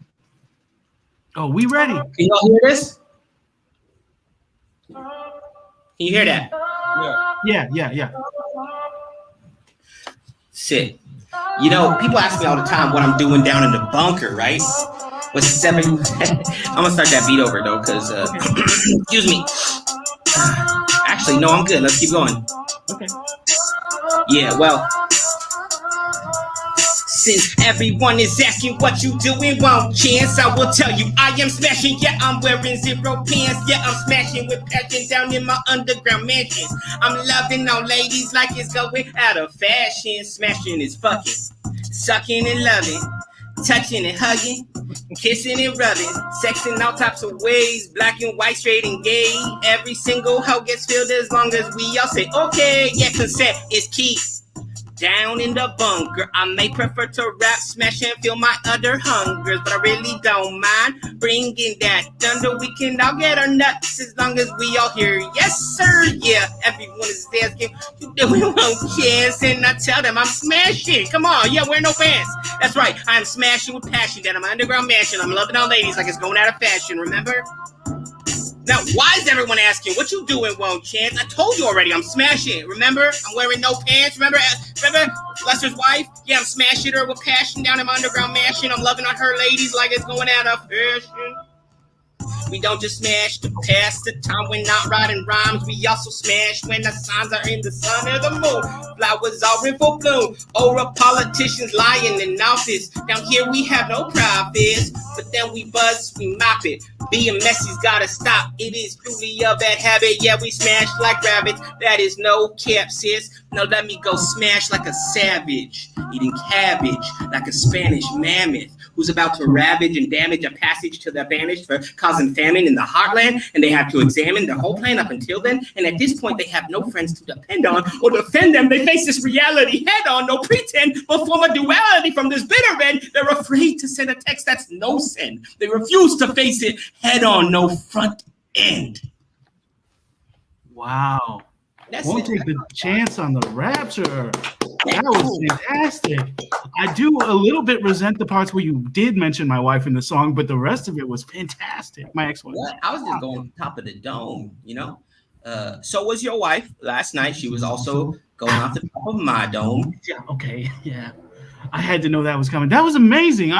Oh, we ready. Can you all hear this? Can you hear that? Yeah. Shit. You know, people ask me all the time what I'm doing down in the bunker, right? With 7. I'm gonna start that beat over though, because excuse me. Actually, no, I'm good. Let's keep going. Okay. Yeah, well, Since everyone is asking what you doing, won't chance, I will tell you I am smashing. Yeah, I'm wearing zero pants. Yeah, I'm smashing with passion down in my underground mansion. I'm loving on ladies like it's going out of fashion. Smashing is fucking, sucking and loving, touching and hugging, kissing and rubbing, sex in all types of ways, black and white, straight and gay. Every single hoe gets filled as long as we all say okay. Yeah, consent is key. Down in the bunker, I may prefer to rap, smash, and feel my other hungers, but I really don't mind bringing that thunder. We can all get our nuts as long as we all hear yes, sir. Yeah, everyone is asking, you doing one chance, and I tell them I'm smashing. Come on, yeah, wear no pants. That's right, I'm smashing with passion down in my underground mansion. I'm loving all ladies like it's going out of fashion. Remember? Now, why is everyone asking, what you doing, Won't Chance? I told you already, I'm smashing. Remember? I'm wearing no pants. Remember Lester's wife? Yeah, I'm smashing her with passion down in my underground mansion. I'm loving on her ladies like it's going out of fashion. We don't just smash to pass the time. We're not writing rhymes. We also smash when the signs are in the sun or the moon. Flowers are in full bloom. Or politicians lying in office. Down here we have no profits. But then we buzz, we mop it. Being messy's gotta stop. It is truly a bad habit. Yeah, we smash like rabbits. That is no cap, sis. Now let me go smash like a savage. Eating cabbage like a Spanish mammoth. Who's about to ravage and damage a passage to their advantage for causing famine in the heartland, and they have to examine the whole plan up until then, and at this point they have no friends to depend on or defend them. They face this reality head on, no pretend, but form a duality from this bitter end. They're afraid to send a text that's no send. They refuse to face it head on, no front end. Wow. That's Won't it. take the chance on the Rapture. That was fantastic. I do a little bit resent the parts where you did mention my wife in the song, but the rest of it was fantastic. My ex-wife. What? I was just going top of the dome, you know? So was your wife last night. She was also going off the top of my dome. Yeah, okay, yeah. I had to know that was coming. That was amazing.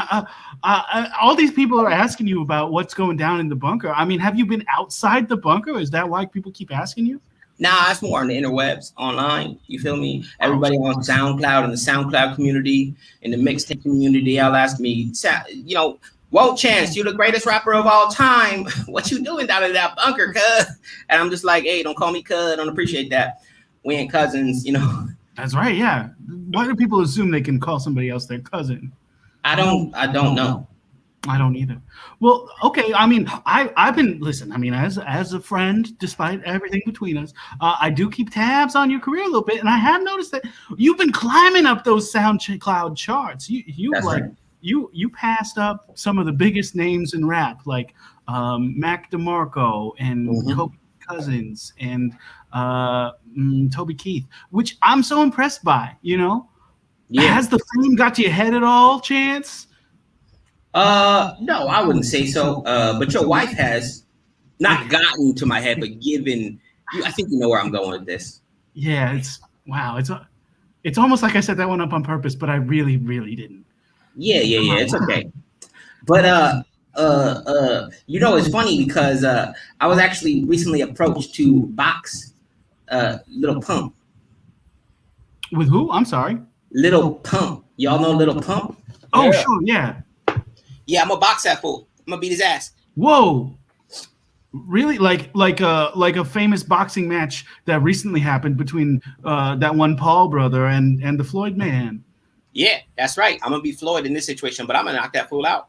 All these people are asking you about what's going down in the bunker. I mean, have you been outside the bunker? Is that why people keep asking you? Nah, it's more on the interwebs, online. You feel me? Everybody on SoundCloud and the SoundCloud community, in the mixtape community, they'll ask me, you know, Won't Chance, you're the greatest rapper of all time. What you doing down in that bunker, cuz? And I'm just like, hey, don't call me cuz. I don't appreciate that. We ain't cousins, you know. That's right, yeah. Why do people assume they can call somebody else their cousin? I don't know. I don't either. Well, okay. I mean, I've been listen. I mean, as a friend, despite everything between us, I do keep tabs on your career a little bit, and I have noticed that you've been climbing up those SoundCloud charts. That's right. You passed up some of the biggest names in rap, like Mac DeMarco and Kobe Cousins and Toby Keith, which I'm so impressed by. You know, has the fame got to your head at all, Chance? No, I wouldn't say so. But your wife has not gotten to my head, but given you. I think you know where I'm going with this. Yeah, it's almost like I set that one up on purpose, but I really, really didn't. Yeah, it's okay. But you know, it's funny because I was actually recently approached to box Little Pump. With who? I'm sorry. Little Pump. Y'all know Little Pump? Oh, sure, yeah. Yeah, I'm gonna box that fool. I'm gonna beat his ass. Whoa. Really? Like a famous boxing match that recently happened between that one Paul brother and the Floyd man. Yeah, that's right. I'm gonna be Floyd in this situation, but I'm gonna knock that fool out.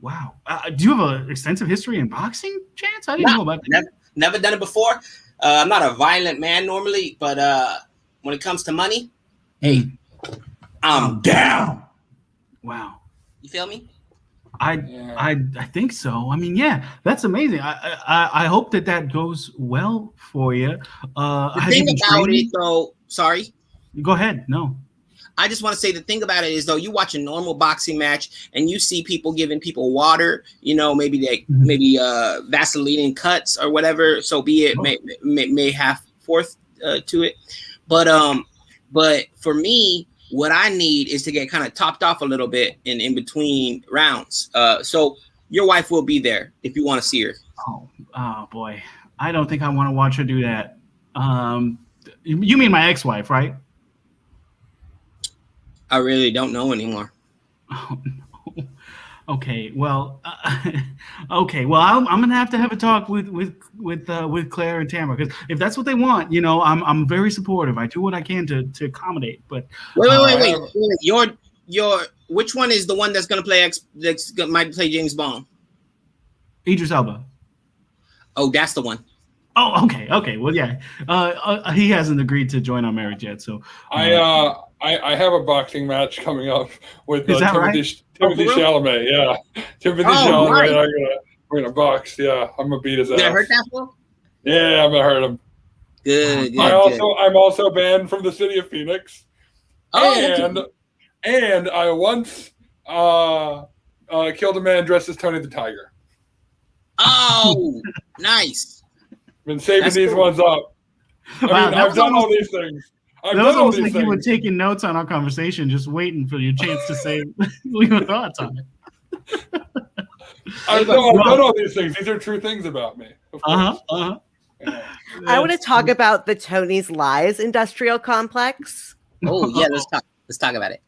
Wow. Do you have an extensive history in boxing, Chance? I didn't know about that. Never done it before. I'm not a violent man normally, but when it comes to money, hey, I'm down. Wow. You feel me? I think so. I mean, yeah, that's amazing. I hope that goes well for you. The thing about it, though, sorry. Go ahead. No. I just want to say the thing about it is, though, you watch a normal boxing match and you see people giving people water, you know, maybe Vaseline and cuts or whatever. So be it, may have forth to it. But for me, what I need is to get kind of topped off a little bit in between rounds. So your wife will be there if you want to see her. Oh boy. I don't think I want to watch her do that. You mean my ex-wife, right? I really don't know anymore. Oh no. Okay, well, okay, well, I'm gonna have to have a talk with Claire and Tamara, because if that's what they want, I'm very supportive. I do what I can to accommodate. But Wait. Your which one is the one that's gonna play might play James Bond? Idris Elba. Oh, that's the one. Oh, okay. Well, yeah. He hasn't agreed to join our marriage yet, so I have a boxing match coming up with Is that Timothy right? Chalamet. Yeah, Timothy Oh, Chalamet. right. We're gonna box. Yeah, I'm gonna beat his ass. Did I hurt that fool? Yeah, I'm gonna hurt him. Good. I'm also banned from the city of Phoenix. Oh, and I once killed a man dressed as Tony the Tiger. Oh, nice. Been saving That's these cool. ones up. Wow, I've done all these things. that was almost like you were taking notes on our conversation, just waiting for your chance to say leave your thoughts on it. I've done all these things. These are true things about me. Yeah. I want to talk about the Tony's Lies industrial complex. Oh yeah, let's talk about it.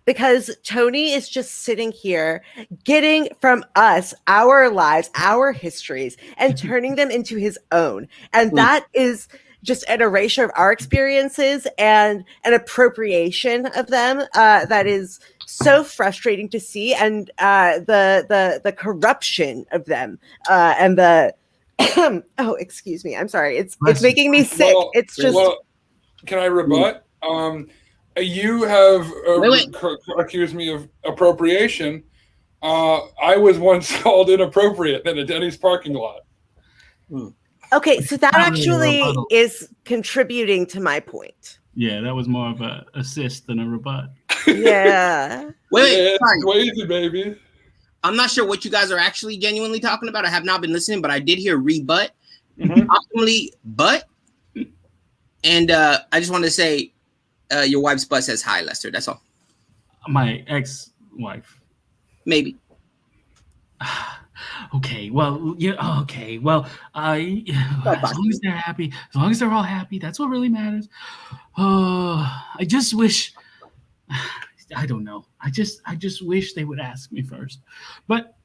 Because Tony is just sitting here getting from us our lives, our histories, and turning them into his own. And that is just an erasure of our experiences and an appropriation of them that is so frustrating to see. And the corruption of them and the oh, excuse me, I'm sorry. It's making me sick. Well, it's just. Well, can I rebut? You have accused me of appropriation. I was once called inappropriate in a Denny's parking lot. Okay, so that actually is contributing to my point. Yeah, that was more of an assist than a rebut. Yeah. Wait, sorry. Dwayze, baby. I'm not sure what you guys are actually genuinely talking about. I have not been listening, but I did hear rebut, optimally butt, and I just wanted to say your wife's butt says hi, Lester. That's all. My ex-wife. Maybe. Okay, well, yeah, okay, well, as long as they're happy, as long as they're all happy, that's what really matters. I just wish, I don't know, I just wish they would ask me first, but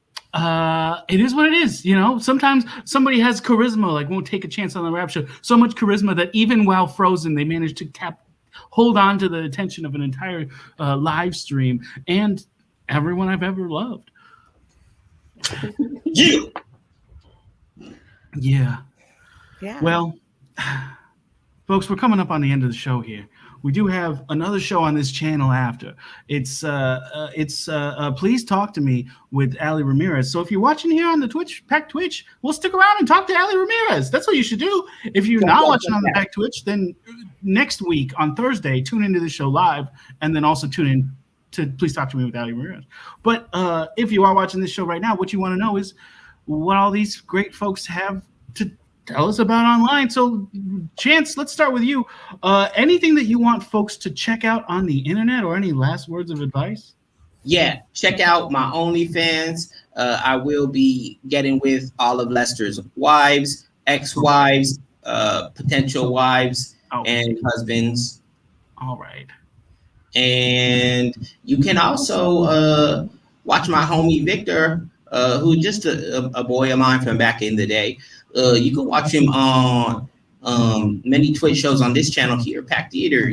it is what it is, Sometimes somebody has charisma, like won't take a chance on the Rapture, so much charisma that even while frozen, they managed to hold on to the attention of an entire live stream and everyone I've ever loved. Yeah. Well, folks, we're coming up on the end of the show here. We do have another show on this channel after. It's Please Talk to Me with Ali Ramirez. So if you're watching here on the Pack Twitch, we'll stick around and talk to Ali Ramirez. That's what you should do. If you're not watching on the Pack Twitch, then next week on Thursday, tune into the show live, and then also tune in to Please Talk to Me with Ali Ramirez. But if you are watching this show right now, what you want to know is what all these great folks have to tell us about online. So, Chance, let's start with you. Anything that you want folks to check out on the internet, or any last words of advice? Yeah, check out my OnlyFans. I will be getting with all of Lester's wives, ex-wives, potential wives, and husbands. All right. And you can also watch my homie Victor, who's just a boy of mine from back in the day. You can watch him on many Twitch shows on this channel here, Pack Theater,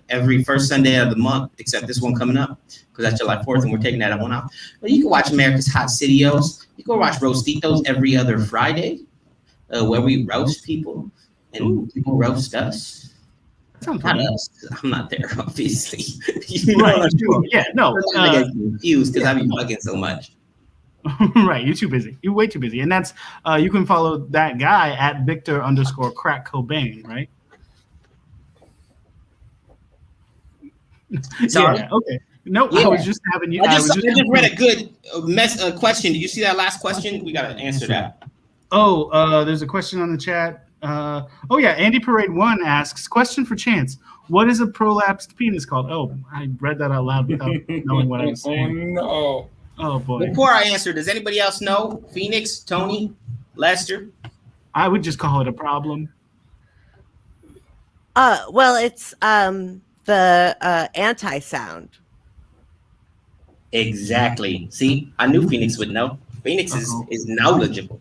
every first Sunday of the month, except this one coming up, because that's July 4th, and we're taking that one out. But you can watch America's Hot Citios. You can watch Roastitos every other Friday, where we roast people, and people roast us. Not us. I'm not there, obviously. Right, sure. Yeah, no. I get confused because I've been bugging so much. Right, you're too busy. You're way too busy. And that's you can follow that guy at Victor_Crack Cobain, right? Sorry. Yeah, okay. No, Yeah. I was just having you. I just read a good question. Did you see that last question? We gotta answer that. Oh, there's a question on the chat. Andy Parade 1 asks, question for Chance. What is a prolapsed penis called? Oh, I read that out loud without knowing what I was saying. Oh, no. Oh, boy. Before I answer, does anybody else know? Phoenix, Tony, Lester? I would just call it a problem. Well, it's the anti sound. Exactly. See, I knew Phoenix would know. Phoenix is knowledgeable.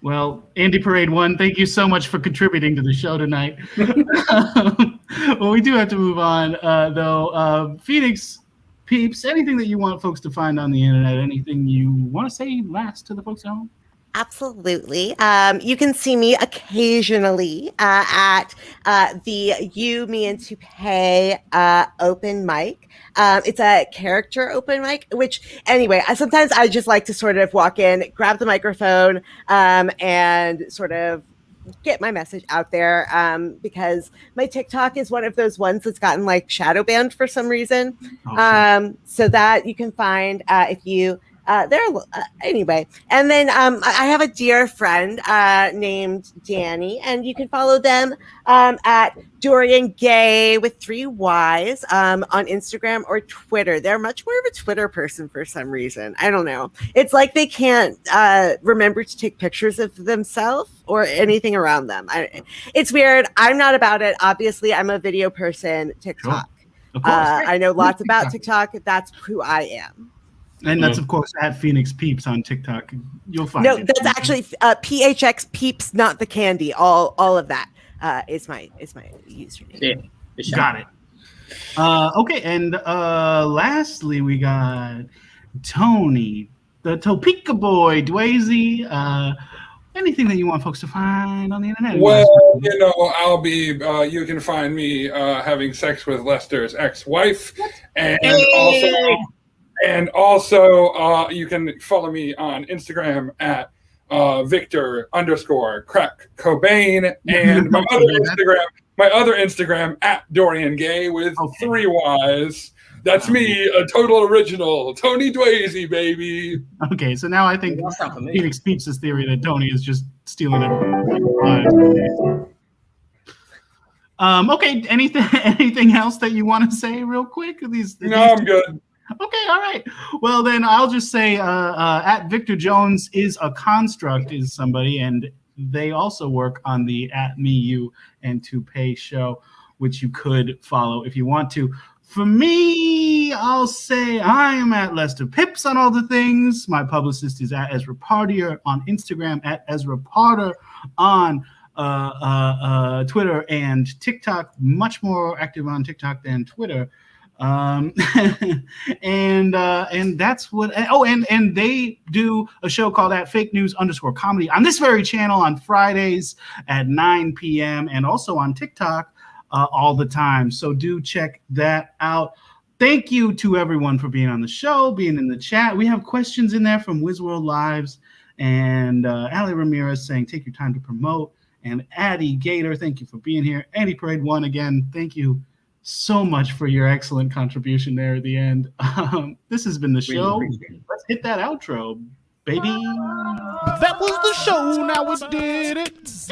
Well, Andy Parade 1, thank you so much for contributing to the show tonight. Well, we do have to move on, though. Phoenix, Peeps, anything that you want folks to find on the internet, anything you want to say last to the folks at home? Absolutely. You can see me occasionally at the You, Me, and Toupee open mic. It's a character open mic, which anyway, sometimes I just like to sort of walk in, grab the microphone, and sort of get my message out there, because my TikTok is one of those ones that's gotten like shadow banned for some reason. Sure. So that you can find if you anyway. And then I have a dear friend named Danny, and you can follow them at Dorian Gay with 3 Y's on Instagram or Twitter. They're much more of a Twitter person for some reason. I don't know. It's like they can't remember to take pictures of themselves or anything around them. It's weird. I'm not about it. Obviously, I'm a video person. TikTok. Sure. Of course. I know lots about TikTok. That's who I am. And that's, of course, at Phoenix Peeps on TikTok. You'll find No, it. that's actually PHX Peeps, not the candy. All of that is my username. Yeah, Got it. Okay, and lastly, we got Tony, the Topeka boy, Dwayze. Anything that you want folks to find on the internet? Well, I'll be. You can find me having sex with Lester's ex-wife, and also you can follow me on Instagram at Victor_Crack Cobain, and my other Instagram at Dorian Gay with 3 Y's. That's me, a total original, Tony Dwayze, baby. Okay, so now I think Phoenix Peeps' theory that Tony is just stealing everything. Okay, anything else that you want to say real quick? No, I'm good. Okay, all right. Well, then I'll just say at Victor Jones is a construct is somebody, and they also work on the at Me, You, and Toupee show, which you could follow if you want to. For me, I'll say I am at Lester Pipps on all the things. My publicist is at Ezra Partier on Instagram, at Ezra Potter on Twitter and TikTok. Much more active on TikTok than Twitter. And that's what. And they do a show called at Fake News _comedy on this very channel on Fridays at 9 p.m. and also on TikTok all the time. So do check that out. Thank you to everyone for being on the show, being in the chat. We have questions in there from WizWorld Lives and Ali Ramirez saying, take your time to promote. And Addie Gator, thank you for being here. Andy Parade 1 again, thank you so much for your excellent contribution there at the end. This has been the show. Let's hit that outro, baby. That was the show. Now we did it.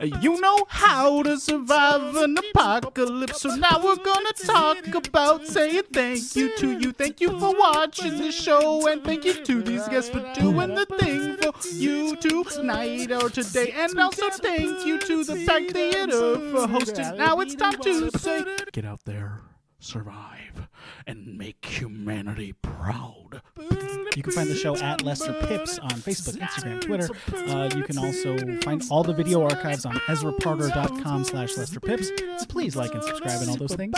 You know how to survive an apocalypse. So now we're gonna talk about saying thank you to you. Thank you for watching the show, and thank you to these guests for doing the thing for you tonight or today. And also thank you to the Pack Theater for hosting. Now it's time to say, get out there, survive, and make humanity proud. You can find the show at Lester Pipps on Facebook, Instagram, Twitter. You can also find all the video archives on EzraParter.com/LesterPips. Please like and subscribe and all those things.